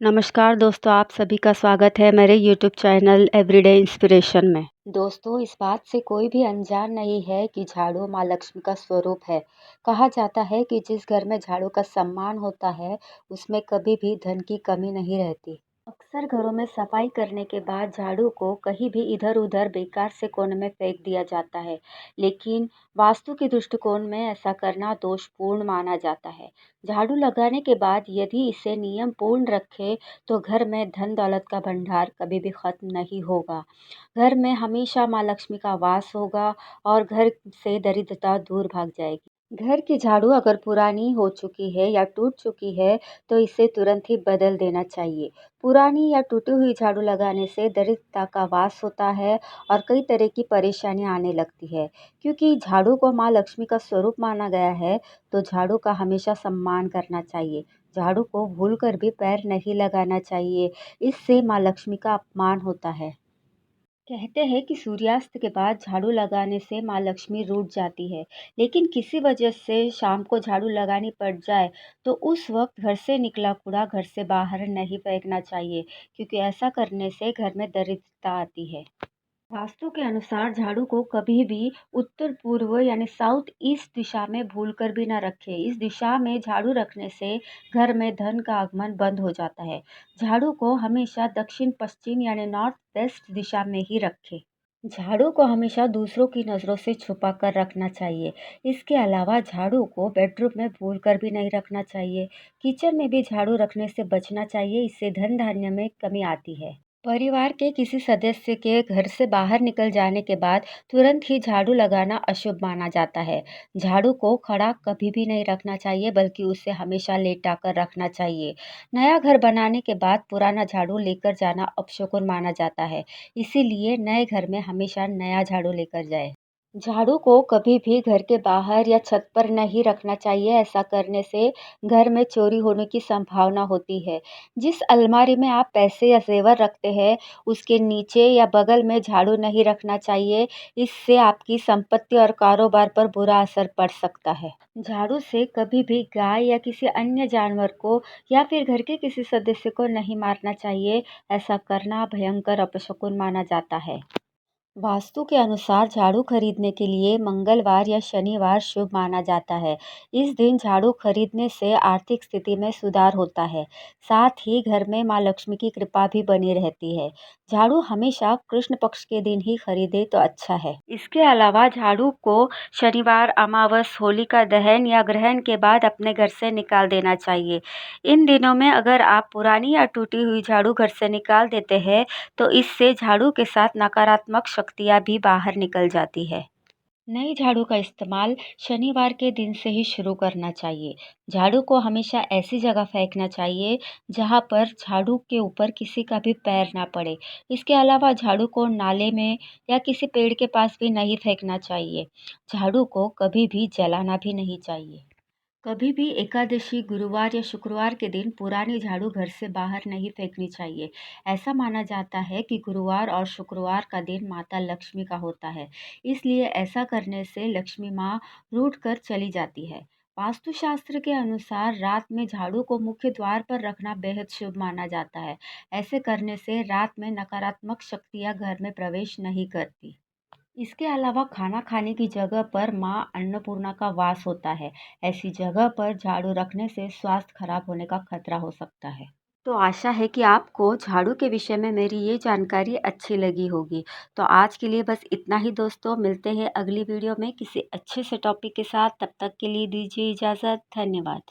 नमस्कार दोस्तों, आप सभी का स्वागत है मेरे यूट्यूब चैनल एवरीडे इंस्पिरेशन में। दोस्तों, इस बात से कोई भी अनजान नहीं है कि झाड़ू माँ लक्ष्मी का स्वरूप है। कहा जाता है कि जिस घर में झाड़ू का सम्मान होता है, उसमें कभी भी धन की कमी नहीं रहती। अक्सर घरों में सफाई करने के बाद झाड़ू को कहीं भी इधर-उधर बेकार से कोने में फेंक दिया जाता है, लेकिन वास्तु के दृष्टिकोण में ऐसा करना दोषपूर्ण माना जाता है। झाड़ू लगाने के बाद यदि इसे नियम पूर्ण रखें, तो घर में धन दौलत का भंडार कभी भी खत्म नहीं होगा। घर में हमेशा माँ लक्ष्मी का वास होगा और घर से दरिद्रता दूर भाग जाएगी। घर की झाड़ू अगर पुरानी हो चुकी है या टूट चुकी है, तो इसे तुरंत ही बदल देना चाहिए। पुरानी या टूटी हुई झाड़ू लगाने से दरिद्रता का वास होता है और कई तरह की परेशानियां आने लगती है। क्योंकि झाड़ू को माँ लक्ष्मी का स्वरूप माना गया है, तो झाड़ू का हमेशा सम्मान करना चाहिए। झाड़ू को भूलकर भी पैर नहीं लगाना चाहिए, इससे माँ लक्ष्मी का अपमान होता है। कहते हैं कि सूर्यास्त के बाद झाड़ू लगाने से माँ लक्ष्मी रूठ जाती है, लेकिन किसी वजह से शाम को झाड़ू लगानी पड़ जाए, तो उस वक्त घर से निकला कूड़ा घर से बाहर नहीं फेंकना चाहिए, क्योंकि ऐसा करने से घर में दरिद्रता आती है। वास्तु के अनुसार झाड़ू को कभी भी उत्तर पूर्व यानी साउथ ईस्ट दिशा में भूलकर भी न रखें। इस दिशा में झाड़ू रखने से घर में धन का आगमन बंद हो जाता है। झाड़ू को हमेशा दक्षिण पश्चिम यानी नॉर्थ वेस्ट दिशा में ही रखें। झाड़ू को हमेशा दूसरों की नज़रों से छुपा कर रखना चाहिए। इसके अलावा झाड़ू को बेडरूम में भूलकर भी नहीं रखना चाहिए। किचन में भी झाड़ू रखने से बचना चाहिए, इससे धन धान्य में कमी आती है। परिवार के किसी सदस्य के घर से बाहर निकल जाने के बाद तुरंत ही झाड़ू लगाना अशुभ माना जाता है। झाड़ू को खड़ा कभी भी नहीं रखना चाहिए, बल्कि उसे हमेशा लेटा कर रखना चाहिए। नया घर बनाने के बाद पुराना झाड़ू लेकर जाना अपशकुन माना जाता है। इसीलिए नए घर में हमेशा नया झाड़ू लेकर जाए। झाड़ू को कभी भी घर के बाहर या छत पर नहीं रखना चाहिए। ऐसा करने से घर में चोरी होने की संभावना होती है। जिस अलमारी में आप पैसे या जेवर रखते हैं, उसके नीचे या बगल में झाड़ू नहीं रखना चाहिए। इससे आपकी संपत्ति और कारोबार पर बुरा असर पड़ सकता है। झाड़ू से कभी भी गाय या किसी अन्य जानवर को या फिर घर के किसी सदस्य को नहीं मारना चाहिए। ऐसा करना भयंकर अपशकुन माना जाता है। वास्तु के अनुसार झाड़ू खरीदने के लिए मंगलवार या शनिवार शुभ माना जाता है। इस दिन झाड़ू खरीदने से आर्थिक स्थिति में सुधार होता है। साथ ही घर में माँ लक्ष्मी की कृपा भी बनी रहती है। झाड़ू हमेशा कृष्ण पक्ष के दिन ही खरीदे तो अच्छा है। इसके अलावा झाड़ू को शनिवार, अमावस, होलिका दहन या ग्रहण के बाद अपने घर से निकाल देना चाहिए। इन दिनों में अगर आप पुरानी या टूटी हुई झाड़ू घर से निकाल देते हैं, तो इससे झाड़ू के साथ नकारात्मक शक्तियाँ भी बाहर निकल जाती है। नई झाड़ू का इस्तेमाल शनिवार के दिन से ही शुरू करना चाहिए। झाड़ू को हमेशा ऐसी जगह फेंकना चाहिए जहां पर झाड़ू के ऊपर किसी का भी पैर ना पड़े। इसके अलावा झाड़ू को नाले में या किसी पेड़ के पास भी नहीं फेंकना चाहिए। झाड़ू को कभी भी जलाना भी नहीं चाहिए। कभी भी एकादशी, गुरुवार या शुक्रवार के दिन पुरानी झाड़ू घर से बाहर नहीं फेंकनी चाहिए। ऐसा माना जाता है कि गुरुवार और शुक्रवार का दिन माता लक्ष्मी का होता है, इसलिए ऐसा करने से लक्ष्मी माँ रूठ कर चली जाती है। वास्तुशास्त्र के अनुसार रात में झाड़ू को मुख्य द्वार पर रखना बेहद शुभ माना जाता है। ऐसे करने से रात में नकारात्मक शक्तियाँ घर में प्रवेश नहीं करती। इसके अलावा खाना खाने की जगह पर माँ अन्नपूर्णा का वास होता है। ऐसी जगह पर झाड़ू रखने से स्वास्थ्य खराब होने का खतरा हो सकता है। तो आशा है कि आपको झाड़ू के विषय में मेरी ये जानकारी अच्छी लगी होगी। तो आज के लिए बस इतना ही दोस्तों, मिलते हैं अगली वीडियो में किसी अच्छे से टॉपिक के साथ। तब तक के लिए दीजिए इजाज़त। धन्यवाद।